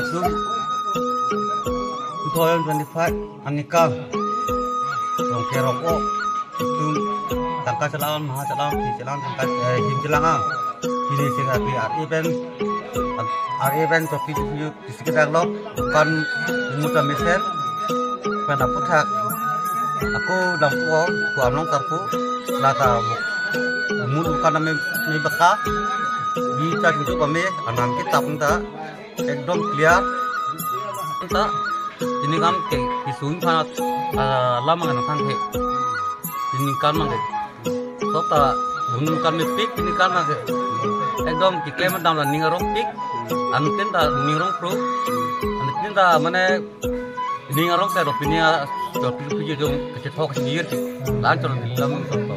itu toyon 25 anika rong keroko itu tangka celaan maha celaan di celaan tangka him celaan ini sing event topi di sekitar lo bukan mudah mesin pada putak aku dampu ku amlong tarpu lata mulut bukan me beka bisa itu kami anam kitab entah ekdom clear entah ini kan ke isun panat lama kan ke ini kan mang tota bunun kan pik ini kan mang ekdom diklaim dam la ningarong pik antin ta ningarong pro antin ta mane ningarong ta ropinia topi puji dong kecetok sendiri lancar di dalam toto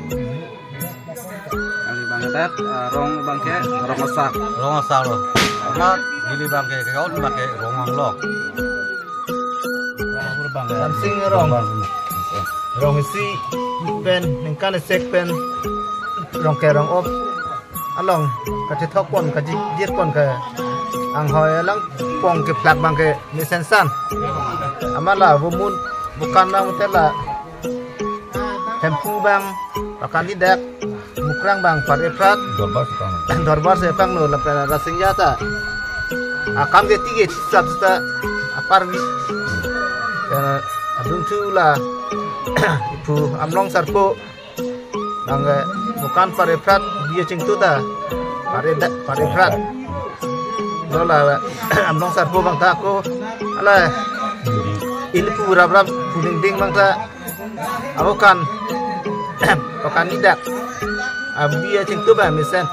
banget rong bangke rong osak lo karena gili bangke kau pakai rongang lo Samsing rong isi pen ningkan sek pen rong ke rong op along kaci thokon kaci jiet kon ke ang hoy lang pong ke plat bang ke nisensan amala bumun bukan na mutela tempu bang akan tidak mukrang bang pada prat dorbar sepang no lapela rasing jata akam ke tiga satu apar adung chula ipu amlong sarpo bangga bukan pada prat dia cingtu dah pada prat lola amlong sarpo bang tak aku ala ini pu rab puning ding bang tak aku kan pakan tidak dia cingtu bang misen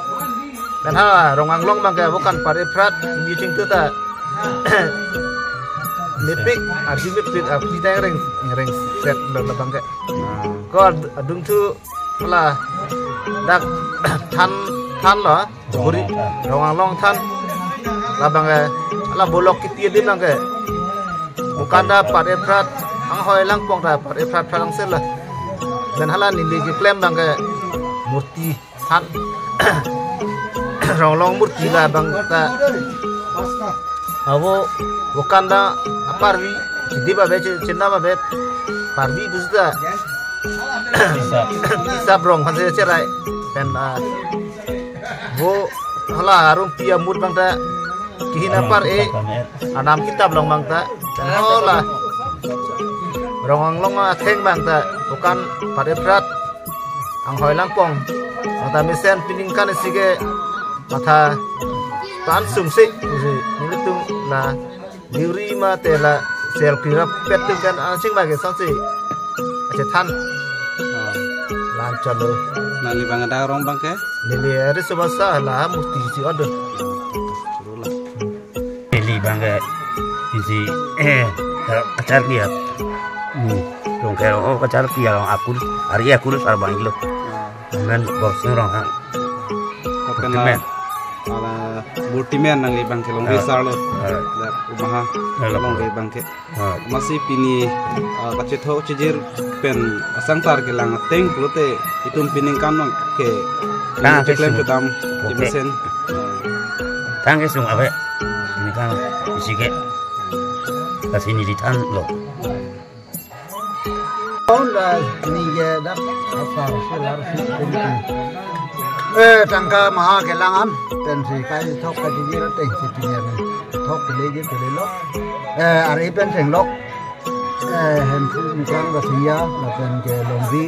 dan hala rongang long bang bukan pada prat dia cingtu dah Nipik, arti nipik, arti tayang ring set dalam bangke. Kau adung tu lah, dak tan lah, buri rongang long tan, lah bangke, lah bolok kita di bangke. Bukan dah pada prat, anghoy lang pong dah pada prat lang sel lah. Dan halan ini diklaim bangke murti tan, ronglong murti lah bangke. Awo bukan dah parvi di babe cinta babe parvi bisa bisa brong kan saya cerai dan wo hala harum pia mud bang ta kihina par anam kitab long bang ta dan hala rong long akheng bang ta bukan pada prat ang hoy lang pong mata misen piningkan sige mata tan sumsik ini tuh lah Diri ma tela sel kira petung kan asing bagi sanksi aja tan lancar loh nali banget ada orang bangke lili hari sebasa lah mesti si ada lili bangke isi acar dia dong kayak acar dia orang aku hari aku sarbang lo dengan bosnya orang kenal multiman nang ibang ke long besar lo umaha long ibang ke masih pini kacetho cijir pen asang tar ke lang teng pulote itum pining kanong ke klaim pedam dimesen tang ke sung abe ini kan isike kasini ditan lo onda ni ya dak apa selar tangka maha kelangan dan si kai thok ka ji ra teng si ti ne thok ke le ji ke le lo ari pen teng lok hem fu mi kang ba sia la pen ke long vi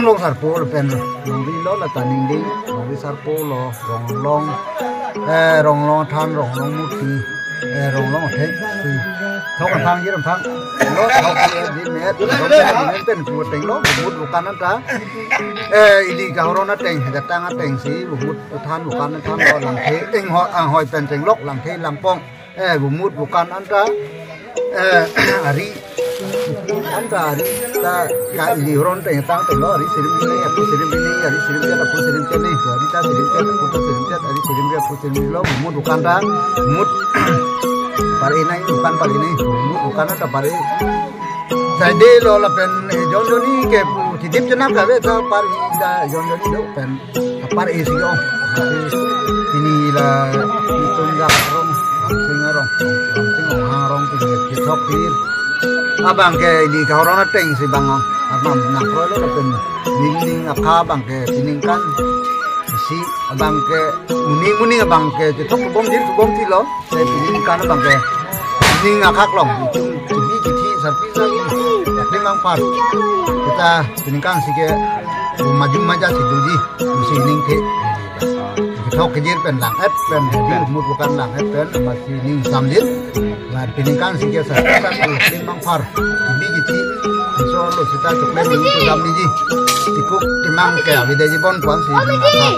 long sar po pen long vi lo la taning ding long vi sar po lo rong long than rong long mu ti rong long the si thok kan thang ji ram thang lo thok ke ji ne pen pu teng lo mu bukan anta ini kau na teng datang teng si bumut than bukan than lo lang the teng hoi pen teng lok lang the lang pong bumut bukan anta ari anta ari ta ka ini ron teng tang teng lo ari sirim ni aku sirim ni ari sirim ni aku sirim ni to ari ta sirim ni aku ta sirim ni ari sirim ni aku sirim lo bumut bukan ta bumut pare nai bukan pare ni bumut bukan anta pare Jadi lo la pen Joni ke titip jenap gawe ta par da Joni do pen par isi on ini la itu enggak rom ting harong ti thok pir abang ke di kaurana teng si bang abang nak roy lo pen ning akha bang ke tiningkan isi abang ke muni abang ke thok bom ti lo se tiningkan abang ke ning akak long ti ti sapi ni mang par kita tiningkan si ke maju maja si duji si ning ke thok ke jir pen lang ep pen di mut bukan lang ep pen masih ning samdit na tiningkan si ke sa ning mang par di ti so lo sita chukle ning ke samni ji tikuk timang ke abide jibon kwan si ning akha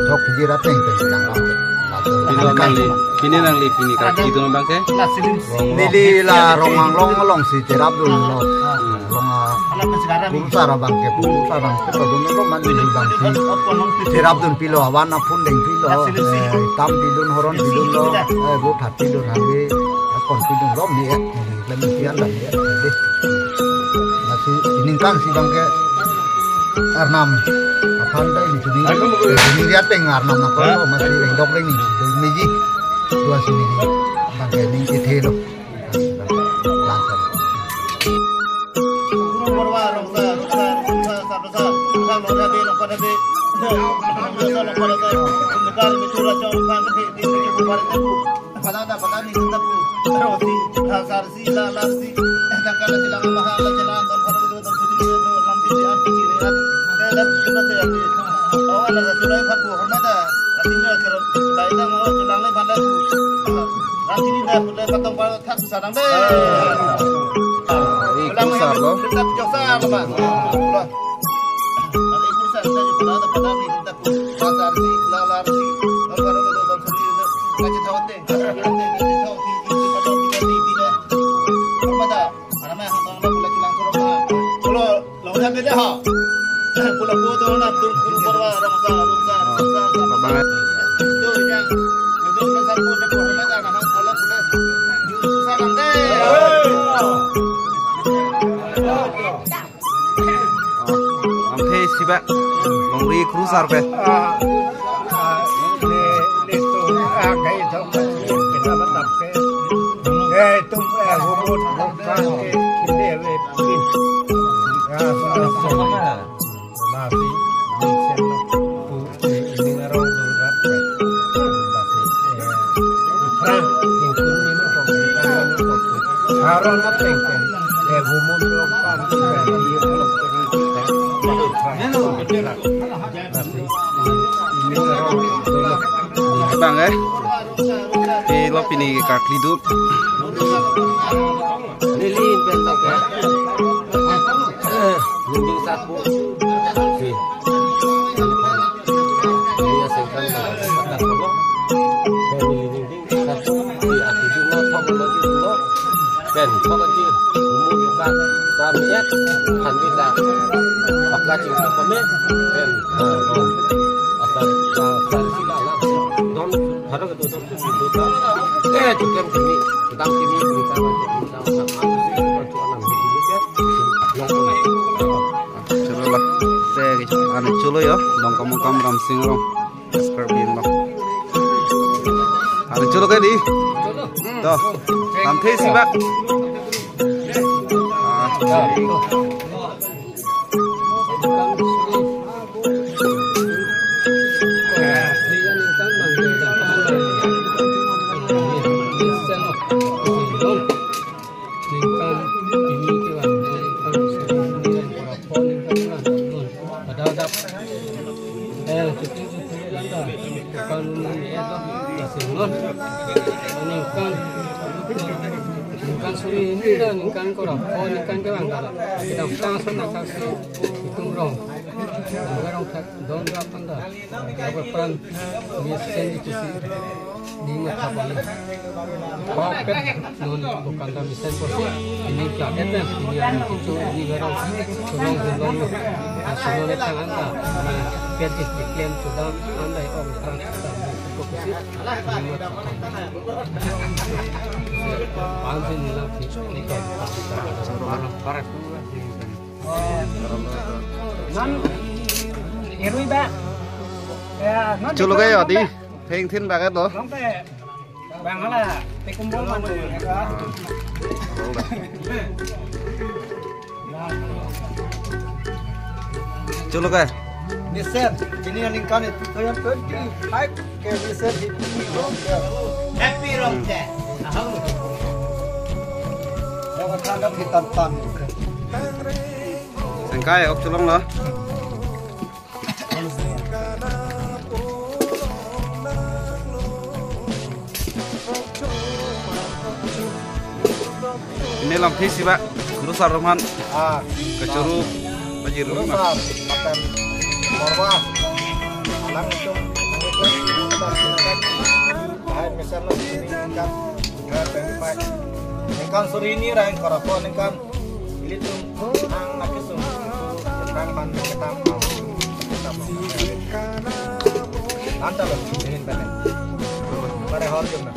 thok ke jir ateng pen lang Pini ka itu nang bangke nili la romang long si terap dun lo Pulsara bangke pulsara kita dun lo man nili bang si terap dun pilo awana pun deng pilo tam pidun horon pidun lo go that pidun habe kon pidun lo mi lem pian lam ya masih iningkan si bangke Arnam apanda ini ini dia tengar Arnam nak kalau masih rendok lagi ni ji dua sini ni bangke ni kita lo langsung Longri cruiser pe bang di lop ini kak hidup lilin bentuk ya lindung sapu sih dia sengkan patah kolo dan lindung sapu di aku juga thong lagi dulu dan thong lagi umum juga pamiat kan kita pakai cinta pamit dan asal sila langsung don harus kedua juga kini tentang kini kita chalo lah te ane chalo yo dong kam ram sing rom subscribe din lo ane chalo ke di to tam the si bak Kan korang, kan ke bang kalau kita langsung nak kasih hitung rong, orang tak don berapa dah, berapa peran mesen itu sih di mata bang, pakai non bukan dah mesen posisi ini planet ini yang itu ini orang surong, surong itu anda, pet iklim sudah anda yang orang kita fokusi ini mata Panjang ni lah, kita parat tu lah. Non, erui ba. Chulu cái gì đi, thèn thèn bạc cái đó. Non cái, Bang ala, tekumpul mana ya? Cholo ka. Nissan, ini yang lingkan itu yang 25 ke Nissan di Happy Rock deh. Yang akan kita tan. Sengkai ok chulong lo. Ini lampi sih pak, kurusar roman, kecuru, bajir rumah. Makan korma, alang itu, hai misalnya ini kan, ikan suri ini rain korapon ikan, ini tuh ang nakisum, tentang mandi ketam, nanti loh, ingin balik, pada hari ini.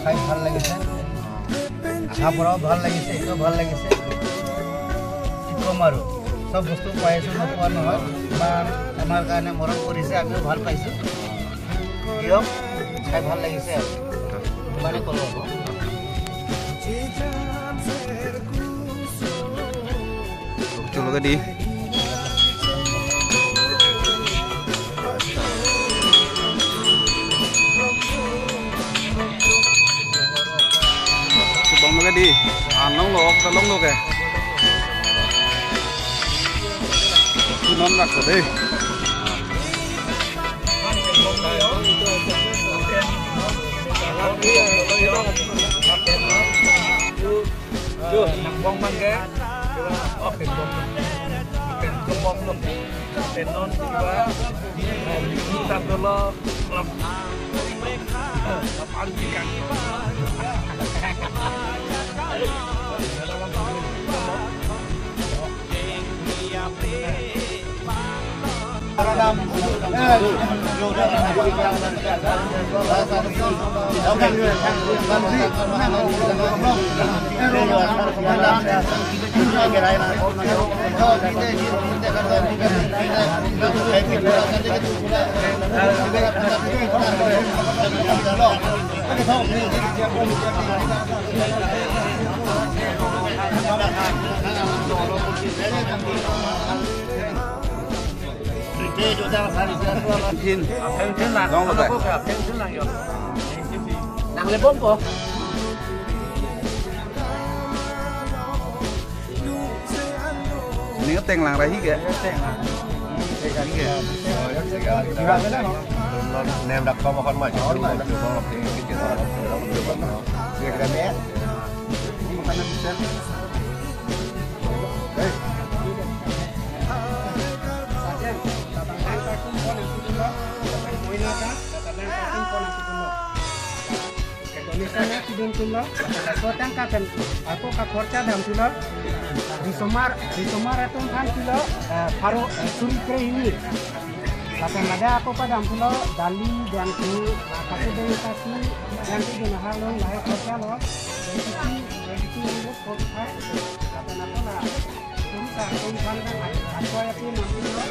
খাই ভাল লাগিছে আশা পৰাও ভাল লাগিছে এইটো ভাল লাগিছে কি ক'ম আৰু চব বস্তু পাই আছোঁ নোপোৱা নহয় ইমান আমাৰ কাৰণে মৰম কৰিছে আমিও ভাল পাইছোঁ দিয়ক খাই ভাল লাগিছে আৰু ইমানে ক'লো হ'ব Cholo ka di. Bang lo di, anong lo, talong lo ke. Sunon nak ko deh. Tuh, nak bong man ke? Oh, bong. Ikan kembang lo. Tenon juga. Kita dulu lap. Lapaan ikan. Dong lo ka. Nang lebong po. Ini ngeteng lang rahi ke? Nem đặt không mà con mày cho nó được không thì cái chuyện đó nó được không nó việc cái bé đây Misalnya tidun tulo, kotang kapan, aku kakorca dalam tulo, di somar itu kan tulo, paru suri kere ini. Kapan ada aku pada tulo, dali dan tu, aku dengan kasih, nanti dengan halong lahir korca lo, dari itu yang lu korca, kapan aku lah, suri kan aku ayat ini nanti lo.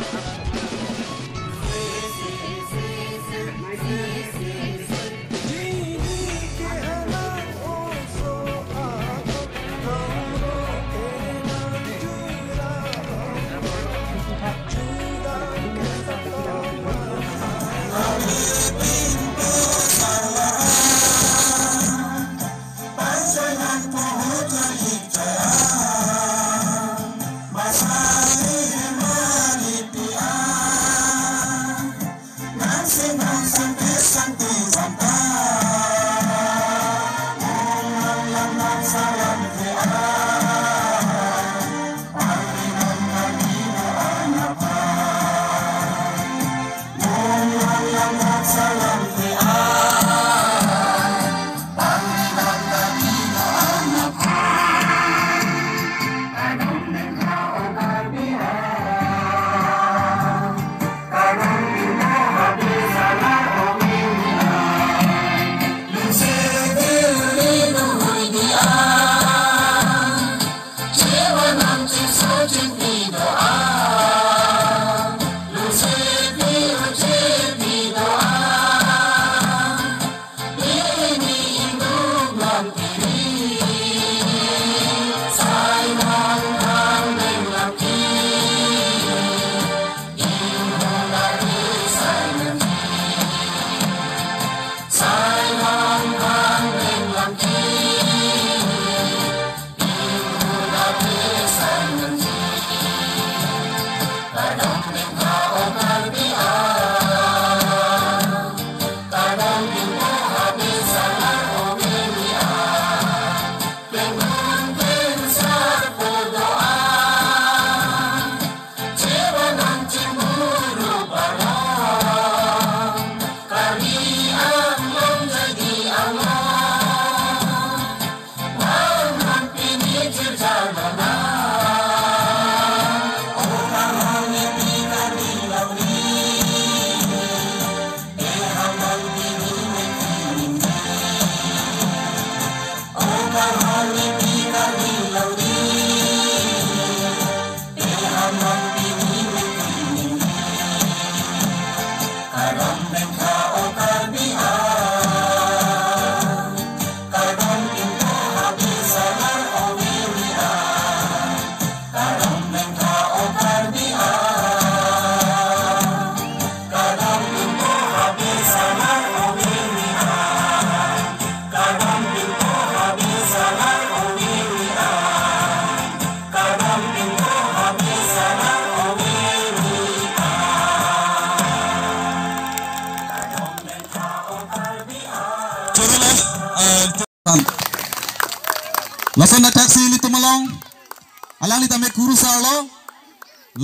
alang li tame kuru sarlo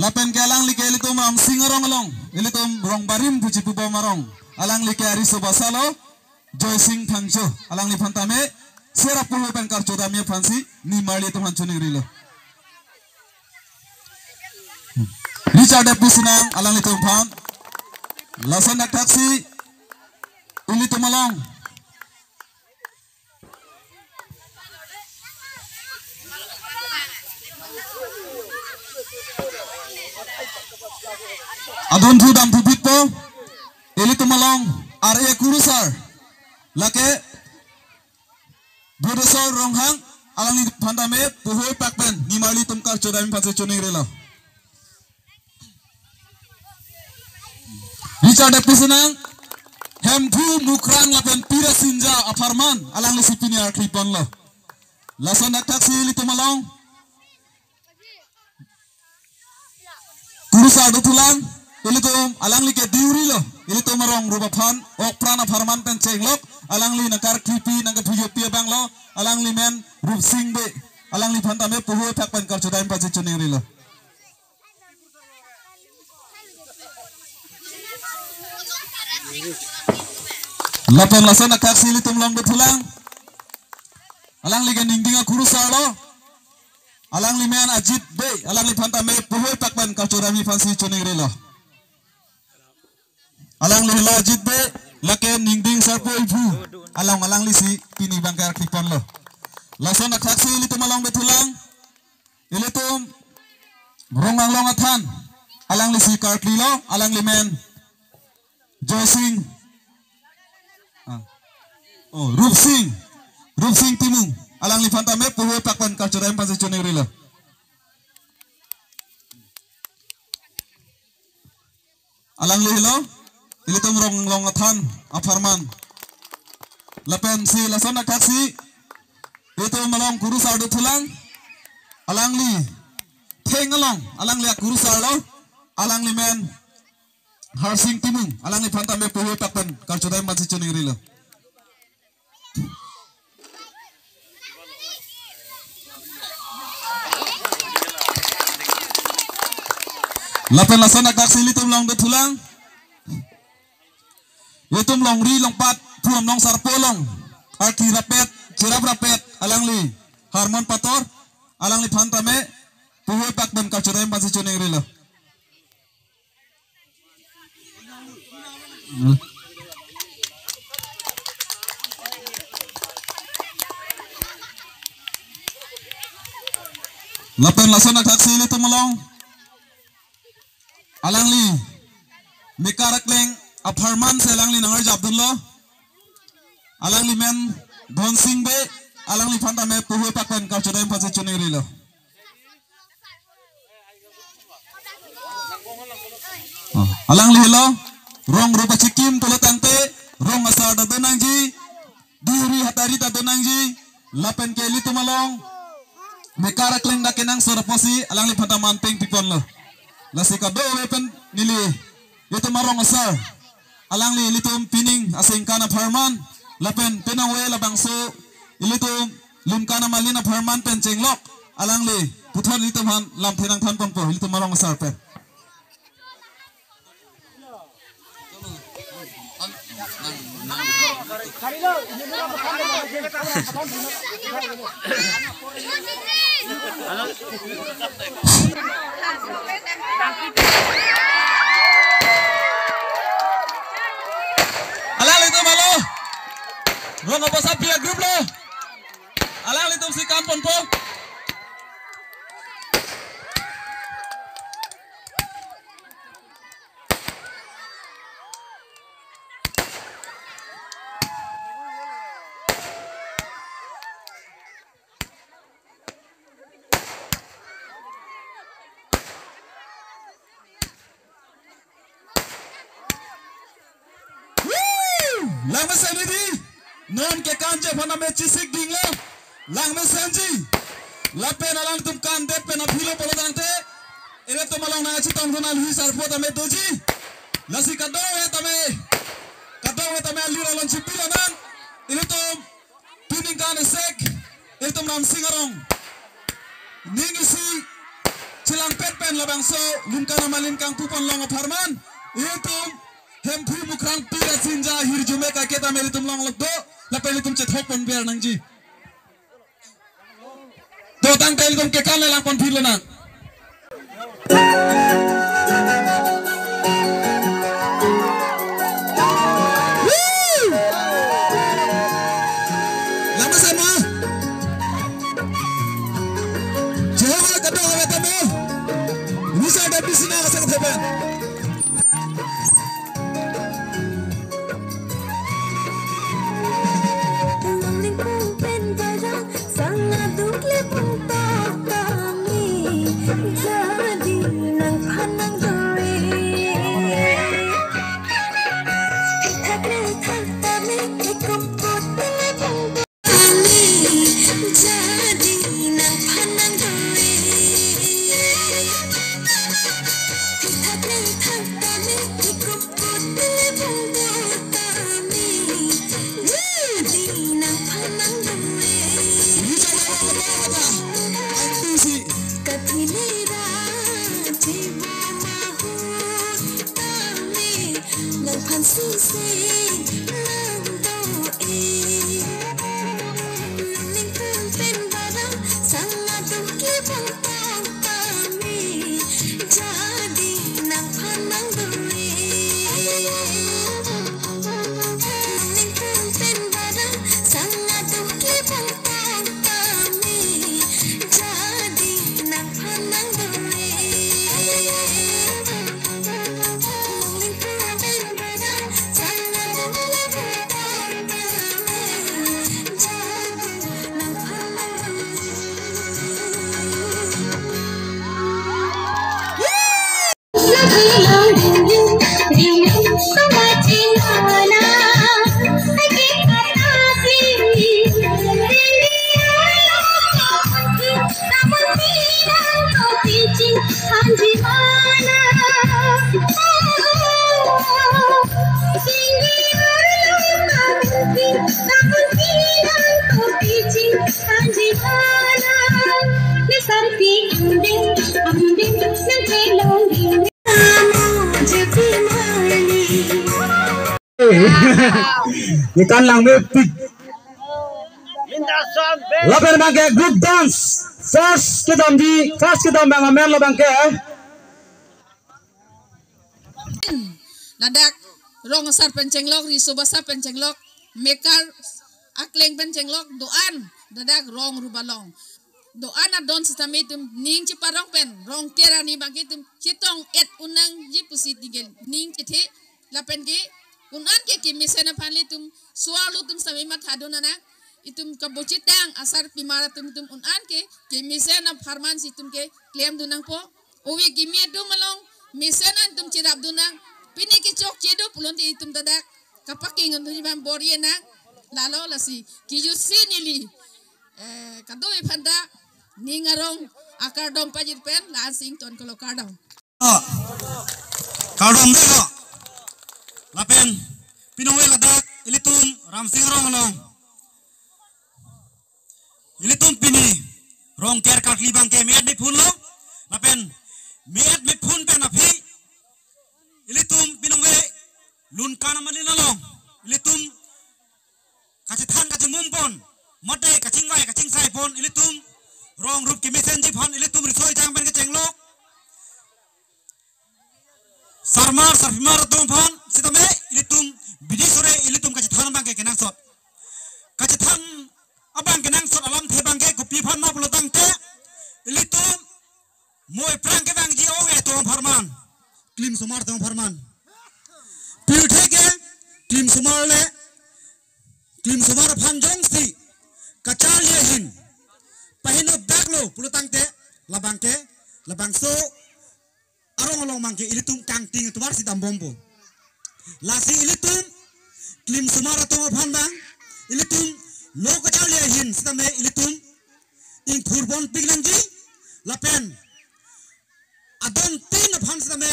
lapen ke alang li ke litum ram singarong along ilitum rong barim puji puba marong alang li ke ari sobasalo joy sing thangcho alang li phantame sera pulo pen kar chodamia phansi ni marli tum hanchuni rilo Richard Epusinang alang li tum phan lasan nak taksi ilitum along Adon thu dam thu pitpo eli tumalong are kurusar lake bodosor ronghang alangi phandame puhoi pakpen nimali tumkar chodami phanse choni rela Richard Epusinang hem thu mukrang lapen pira sinja aparman alangi sipini arklipon lo lasan taksi eli tumalong kurusar do tulang ilitum alang li ke diuri lo ilitum marong rupa phan ok prana farman pen cenglok alang li nakar klipi nangka puyo pia bang lo alang li men rup sing be alang li phantame puhu thak pen kar chodai pa chuni ri lo lapen lasan akak silitum long do thulang alang li ke ningdinga kurusar lo alang li men ajit be alang li phantame puhu thak pen kar chodai phansi chuni ri lo alang li lo ajit be lake ningding sarpo ibu alang li si pini bangkar klipon lo lason ak saksi ilitum along betulang ilitum rongang long athan alang li si karkli lo alang li men josing rup sing timung alang li phantame puhu pakpan karchodai phansi choni ri lo alang li lo ilitum rong athan aparman lapen si lasana taksi itu malong kurusar do tulang alang li theng along alang li kurusar lo alang li men harsing timung alang li phantame puhu takpan karchodai masi choni ri lo lapen lasana taksi ilitum long do tulang Yotum long ri long pat puam long sarpolong arki rapet cirap rapet alang li harmon pator alang li phantame puhu pak ben karchodai pasi choni ri lo lapen lasana taksi li tumalong alang li mikarak leng aparman selang li nangar jabdullah alang li men dhon sing be alang li phantame puhu pakpan karchodai pasi choni ri lo alang li lo rong rupa chikim tolo tante rong asar da donangji duri hatari da donangji lapen ke li tumalong mekarak leng da kenang sorapasi alang li phantaman peng pipon lo lasika do wepen nili itu marong asar alang li ilitum pining asing kana farman lapen penang we labang so ilitum lim kana malina farman pen cenglok alang li puthon ilitum han lam thenang than pon po ilitum marong asar pe alang litum halo rong apa sapia grup lo alang litum si kampon po lang mesenji non ke kanje phana me chisik dingla lang mesenji lapen alang tum kan de pena philo polo dante ele to malong na chi tom ronal hi sar po tame doji lasi kado he tame ali rolon chi pilanan ele to pining kan sek ele to nam singarong ningi si lang pen labang so lunkana malin kang pupon long aparman itum hempu mukrang pira sinja hirjume ka keta melitum long lokdo la pelitum chet hopon biar nangji to tang telitum ke kan lang pon philona Ikan lang mepik. Lapan bangke group dance. First kita bang amen lo bangke. Nadak rong asar pencenglok risubasa pencenglok mekar akleng pencenglok doan dadak rong rubalong. Doan adon sitamitum ning ciparong pen rong kera ni bangkitum citong et unang jipusit digel ning citi lapen ki unan ke kimisena panlitum sualutum sami mat hadonana itum kabocitang asar pimaratum tum unan ke kimisena farman situm ke klem dunang po uwi kimi du malong misena tum cirap dunang pini ke cok cedo pulonti itum dadak kapaking untuk ibam boriena lalo lasi kijusi nili kadoy panda ningarong akar dom pajit pen lansing ton kalau kardom kardom deh lapen pinongwe ladak ilitum ramsing ronglong ilitum pini rong ker kak libang ke miat mi phun lo lapen miat mi phun pen api ilitum pinongwe lun kana mani nolong ilitum kacithan kacimumpon mate kacingwai kacing sai pon ilitum rong rup kimi senji pon ilitum risoi jang pen kecenglok sarmar sarfimar tum pon sitame ilitum bidi sore ilitum kacithan bangke kenang sot kacithan abang kenang sot alam the bangke kopi pon ma pulotang te ilitum moy prang ke bang ji ong e tum farman klim sumar tum farman piu theke klim sumar le klim sumar phanjong si kachal ye hin pahino baglo pulotang te labang so arong olong mangke ilitum kangting tumar si tambombo lasi ilitum klim sumara tonga phandang ilitum lo kachal ye hin sitame ilitum ing phurbon piglangji lapen adon tin phan sitame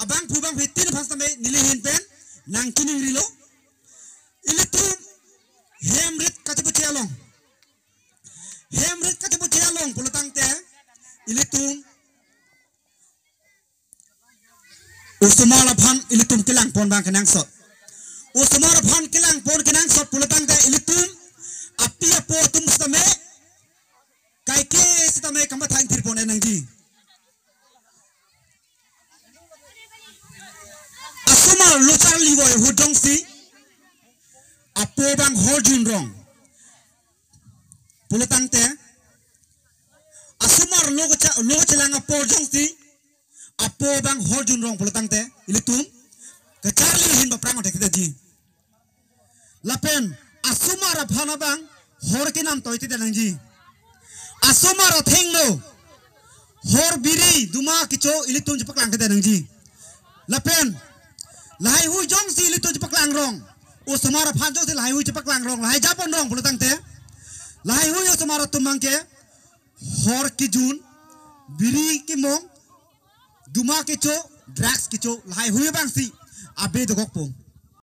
abang phubang phi tin phan sitame nilihin pen nang kining rilo ilitum hemrit katibu cialong pulutang te ilitum Usumara phan ilitum kilang pon bang kenang sot. Usumara phan kilang pon kenang sot pulatang te ilitum api apo tum stame kai ke stame kamat hang tirpon enangji. Asuma luchar liwoy hudong si apo bang hojun rong. Pulatang te asumar logo celang apo jong si apo bang hojun rong pulatang te ilitum ke Charlie hin baprang ode kita ji lapen asumara phana bang hor ke nam toiti te nangji asumara thengno hor biri duma kicho ilitum jepak lang te nangji lapen lai hui jong si ilitum jepak lang rong usumara phan jong si lai hui jepak lang rong lai japon rong pulatang te lai hui usumara tumang ke hor ki jun biri ki mong duma kicho drugs kicho lai hui bang si abe dogok pong